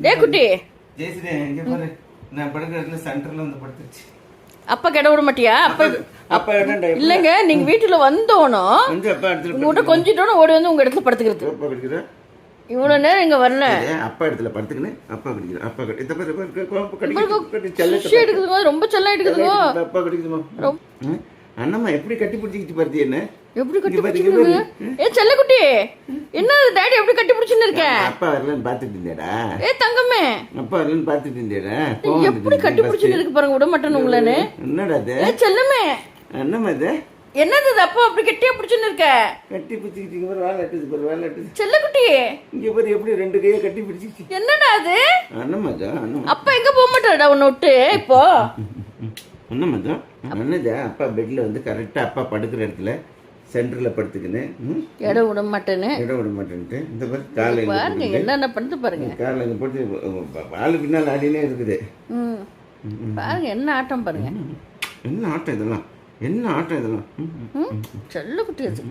டே குட்டி ஜெயஸ்ரீ இங்க பாரு, நான் படுக்கிற இடத்துல சென்டர்ல வந்து படுத்துருச்சு. அப்பா கிட விட மாட்டியா? அப்பா என்னடா இல்லங்க, நீங்க வீட்டுல வந்தோனும் வந்து அப்பா இடத்துல உங்ககிட்ட கொஞ்சிட்டோன்னு ஓடி வந்து உங்க இடத்துல படுத்துக்கிறது. அப்பா படிக்கிற இவ்வளவு நேரம் இங்க வரல. அப்பா இடத்துல படுத்துக்கின்னு அப்பா படிக்கிற அப்பா இந்த குஷி எடுக்குதுங்க, ரொம்ப செல்லம் எடுக்குதுங்க. அப்பா கடிக்குதுமா. அண்ணம்மா எப்படி கட்டி பிடிச்சிக்கிட்டு பாருது என்ன? எப்படி கட்டி பிடிச்சிருக்கு? ஏ செல்லக்குட்டி, என்ன டாடி எப்படி கட்டி பிடிச்சின்னு இருக்க? அப்பா வரலன்னு பாத்துட்டு இருந்தேடா. ஏ தங்கமே, அப்பா வரலன்னு பாத்துட்டு இருந்தேடா. எப்படி கட்டி பிடிச்சின்னு இருக்கு பாருங்க, விட மாட்டேன்னு உங்களே. என்னடா இது? ஏ செல்லமே, என்னம்மா இது? என்னது இது? அப்பா அப்படி கட்டியா பிடிச்சின்னு இருக்க? கட்டி பிடிச்சிக்கிட்டு பாரு, வேலை எட்டுது பாரு, வேலை எட்டுது. செல்லக்குட்டி, இங்க பாரு எப்படி ரெண்டு கையை கட்டி பிடிச்சிக்கிச்சு. என்னடா அது? அண்ணம்மாதா அண்ணம்மா. அப்பா எங்க போக மாட்டாடா உன்னை விட்டு இப்போ? அண்ணம்மாதா அண்ணதா அப்பா பெட்ல வந்து கரெக்டா அப்பா படுக்கிற இடத்துல சென்டர்ல படுத்துக்கின்னு இடம் விட மாட்டேன்னு இடம் விட மாட்டேன்ட்டு இந்த பாரு காலை பாருங்க, என்னென்ன பண்ணிட்டு பாருங்க. காலில் இங்கே போட்டு பால் பின்னால் ஆடினே இருக்குது. பாருங்க என்ன ஆட்டம் பாருங்க. என்ன ஆட்டம் இதெல்லாம், என்ன ஆட்டம் இதெல்லாம். செல்லக்குட்டி அது.